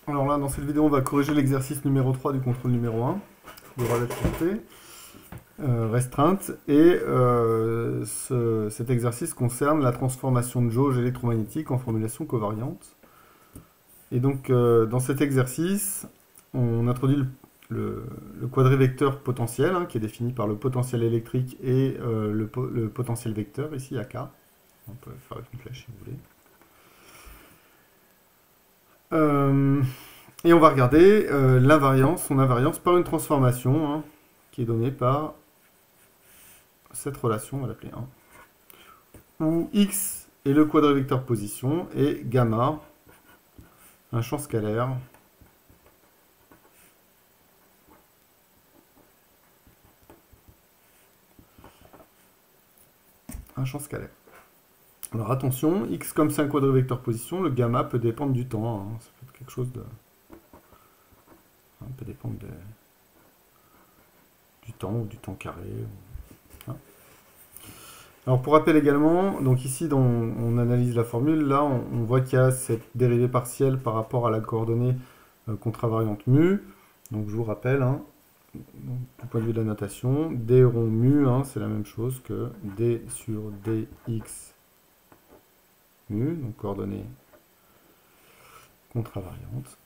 Alors là, dans cette vidéo, on va corriger l'exercice numéro 3 du contrôle numéro 1 de relativité restreinte. Et cet exercice concerne la transformation de jauge électromagnétique en formulation covariante. Et donc, dans cet exercice, on introduit le quadrivecteur potentiel, qui est défini par le potentiel électrique et le potentiel vecteur, ici à K. On peut faire avec une flèche si vous voulez. Et on va regarder son invariance par une transformation qui est donnée par cette relation, on va l'appeler 1, où x est le quadrivecteur position et gamma, un champ scalaire Alors attention, x comme c'est un quadrivecteur position, le gamma peut dépendre du temps. Ça peut être quelque chose de... peut dépendre du temps ou du temps carré. Alors pour rappel également, donc ici on analyse la formule, là on voit qu'il y a cette dérivée partielle par rapport à la coordonnée contravariante mu. Donc je vous rappelle, donc, du point de vue de la notation, d rond mu, c'est la même chose que d sur dx mu, donc coordonnée contravariante.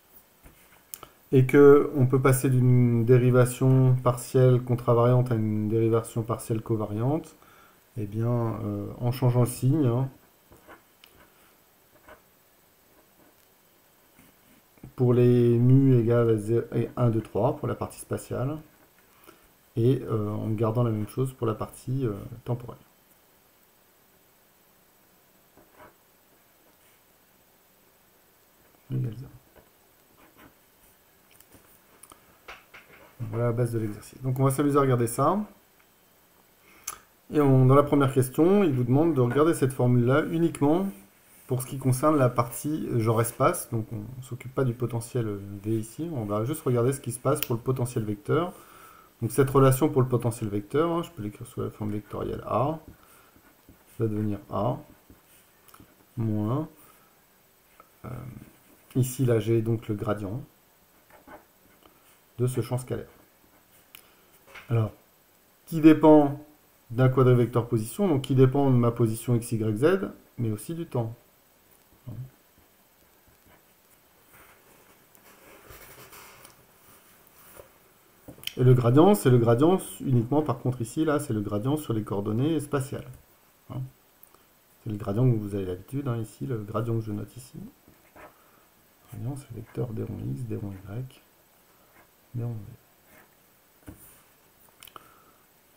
Et qu'on peut passer d'une dérivation partielle contravariante à une dérivation partielle covariante, eh bien, en changeant le signe, pour les mu égale à 1, 2, 3 pour la partie spatiale, et en gardant la même chose pour la partie temporelle. Égale 0. Voilà la base de l'exercice. Donc on va s'amuser à regarder ça. Et dans la première question, il vous demande de regarder cette formule-là uniquement pour ce qui concerne la partie genre espace. Donc on ne s'occupe pas du potentiel V ici, on va juste regarder ce qui se passe pour le potentiel vecteur. Donc cette relation pour le potentiel vecteur, je peux l'écrire sous la forme vectorielle A, ça va devenir A, moins, ici là j'ai donc le gradient de ce champ scalaire. Alors, qui dépend d'un quadrivecteur position, donc qui dépend de ma position x, y, z, mais aussi du temps. Et le gradient, c'est le gradient uniquement, par contre ici, là, c'est le gradient sur les coordonnées spatiales. C'est le gradient que vous avez l'habitude, ici, le gradient que je note ici. Le gradient, c'est le vecteur d rond x, d rond y, d rond v.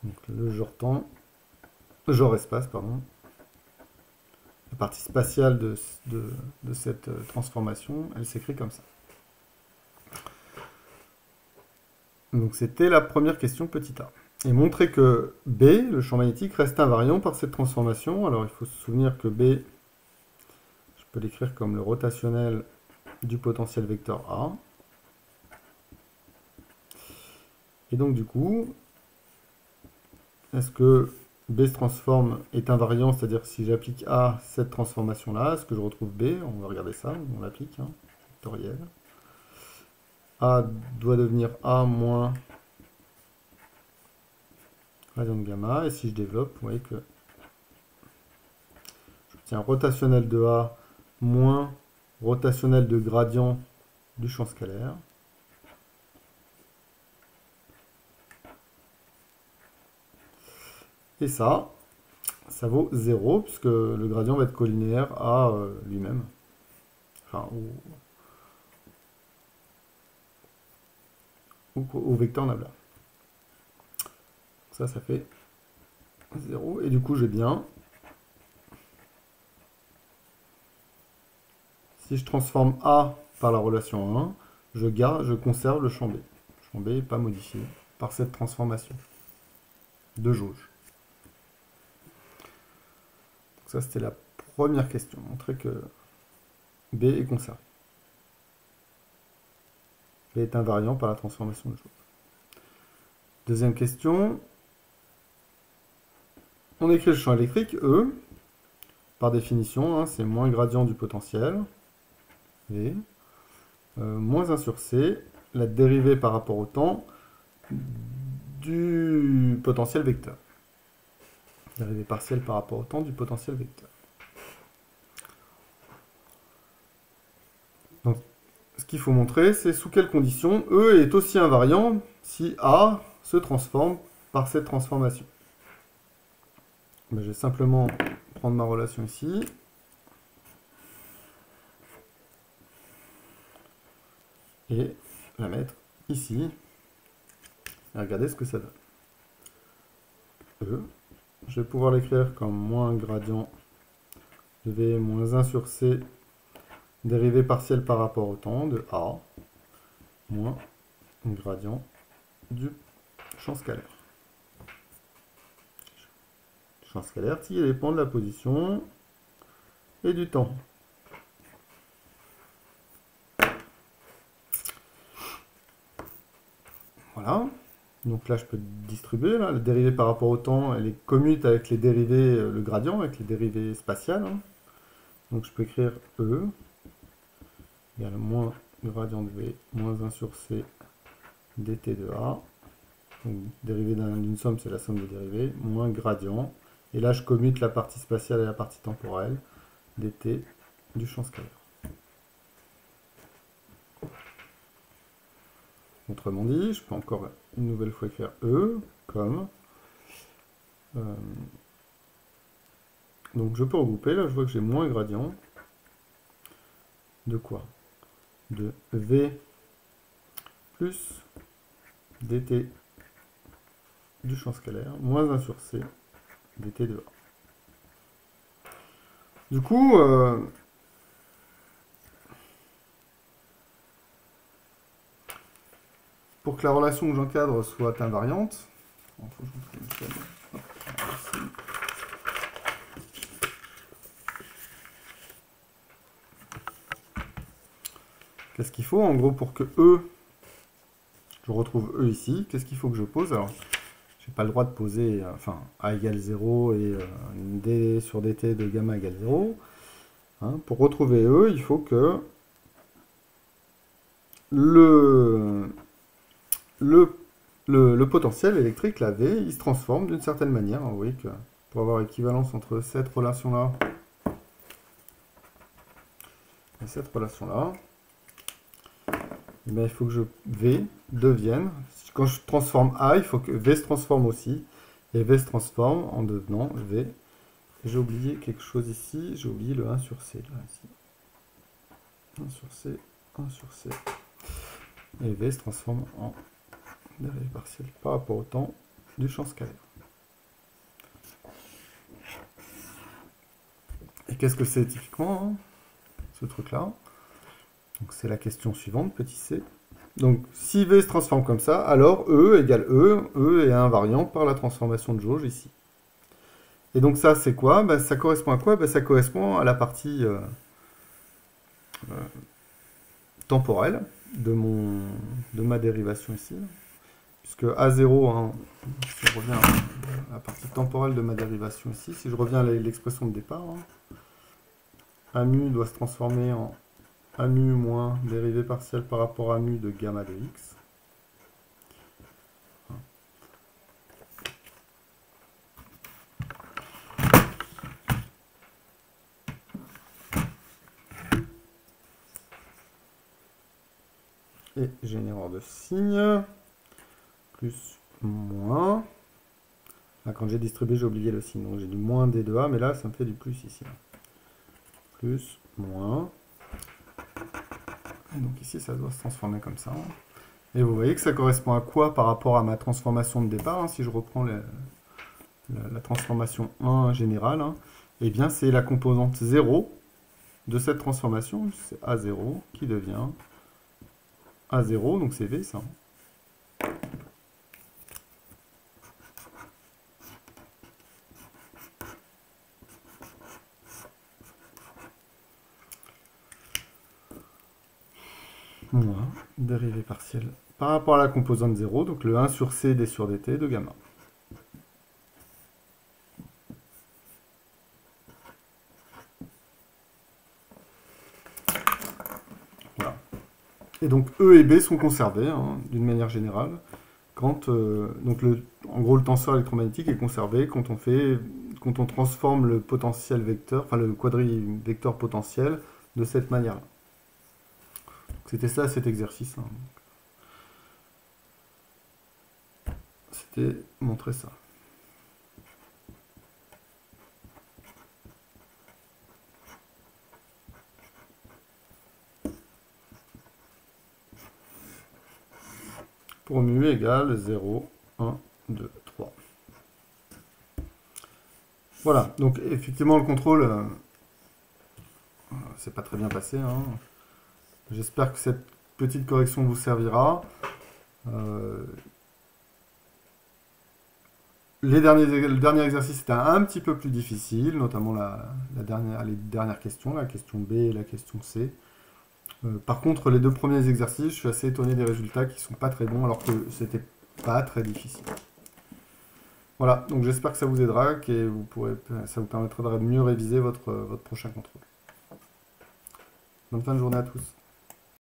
Donc le genre temps, le genre espace, pardon. La partie spatiale de cette transformation, elle s'écrit comme ça. Donc c'était la première question petit a. Et montrer que B, le champ magnétique, reste invariant par cette transformation. Alors il faut se souvenir que B, je peux l'écrire comme le rotationnel du potentiel vecteur A. Et donc du coup, est-ce que B se transforme est invariant, c'est-à-dire si j'applique A cette transformation-là, est-ce que je retrouve B? On va regarder ça, on l'applique, vectoriel. A doit devenir A moins gradient de gamma, et si je développe, vous voyez que j'obtiens rotationnel de A moins rotationnel de gradient du champ scalaire. Et ça vaut 0, puisque le gradient va être collinéaire à lui-même. Enfin, au vecteur nabla. Ça fait 0. Et du coup, j'ai bien... Si je transforme A par la relation 1, je conserve le champ B. Le champ B n'est pas modifié par cette transformation de jauge. Donc ça, c'était la première question. Montrer que B est conservé. B est invariant par la transformation de jauge. Deuxième question. On écrit le champ électrique, E. Par définition, c'est moins gradient du potentiel. V. moins 1 sur c, la dérivée par rapport au temps du potentiel vecteur. Dérivée partielle par rapport au temps du potentiel vecteur. Donc, ce qu'il faut montrer, c'est sous quelles conditions E est aussi invariant si A se transforme par cette transformation. Ben, je vais simplement prendre ma relation ici. Et la mettre ici. Et regardez ce que ça donne. E. Je vais pouvoir l'écrire comme moins gradient de V moins 1 sur C, dérivée partielle par rapport au temps de A, moins gradient du champ scalaire. Le champ scalaire qui dépend de la position et du temps. Voilà. Donc là, je peux distribuer. Là. La dérivée par rapport au temps, elle est commute avec les dérivées, le gradient, avec les dérivées spatiales. Hein. Donc je peux écrire E égale moins gradient de V moins 1 sur C dt de A. Donc dérivée d'une somme, c'est la somme des dérivées, moins gradient. Et là, je commute la partie spatiale et la partie temporelle, dt du champ scalaire. Autrement dit, je peux encore une nouvelle fois écrire E comme... donc je peux regrouper, là je vois que j'ai moins gradient. De quoi? De V plus dt du champ scalaire, moins 1 sur C dt de A. Du coup, pour que la relation que j'encadre soit invariante, qu'est-ce qu'il faut en gros pour que E, je retrouve E ici, qu'est-ce qu'il faut que je pose? Alors, j'ai pas le droit de poser, enfin, A égale 0 et d sur dt de gamma égale 0. Hein, pour retrouver E, il faut que le potentiel électrique, la V, il se transforme d'une certaine manière. Vous voyez que pour avoir équivalence entre cette relation-là et cette relation-là, il faut que V devienne, quand je transforme A, il faut que V se transforme aussi, et V se transforme en devenant V. J'ai oublié quelque chose ici, j'ai oublié le 1 sur C. Là, ici. 1 sur C, 1 sur C. Et V se transforme en dérivée partielle par rapport au temps du champ scalaire. Et qu'est-ce que c'est typiquement, hein, ce truc-là? Donc c'est la question suivante, petit c. Donc si V se transforme comme ça, alors E égale E est invariant par la transformation de jauge ici. Et donc ça c'est quoi? Ben, ça correspond à quoi? Ben, ça correspond à la partie temporelle de ma dérivation ici. Puisque A0, hein, si je reviens à la partie temporelle de ma dérivation ici, si je reviens à l'expression de départ, hein, A mu doit se transformer en A mu moins dérivée partielle par rapport à mu de gamma de x. Et j'ai une erreur de signe. Plus, moins. Là, quand j'ai distribué, j'ai oublié le signe. Donc j'ai du moins d de A, mais là, ça me fait du plus ici. Plus, moins. Et donc ici, ça doit se transformer comme ça. Et vous voyez que ça correspond à quoi par rapport à ma transformation de départ, hein, si je reprends la transformation 1 générale, hein, eh bien c'est la composante 0 de cette transformation, c'est A0 qui devient A0, donc c'est V ça. Moins dérivée partielle par rapport à la composante 0, donc le 1 sur C d sur dt de gamma. Voilà. Et donc E et B sont conservés, hein, d'une manière générale. Quand, en gros, le tenseur électromagnétique est conservé quand on transforme le potentiel vecteur, enfin le quadrivecteur potentiel de cette manière-là. C'était ça cet exercice, hein. C'était montrer ça. Pour mu égale 0, 1, 2, 3. Voilà, donc effectivement le contrôle, c'est pas très bien passé, hein. J'espère que cette petite correction vous servira. Le dernier exercice était un petit peu plus difficile, notamment les dernières questions, la question B et la question C. Par contre, les deux premiers exercices, je suis assez étonné des résultats qui sont pas très bons, alors que c'était pas très difficile. Voilà, donc j'espère que ça vous aidera, que ça vous permettra de mieux réviser votre prochain contrôle. Bonne fin de journée à tous.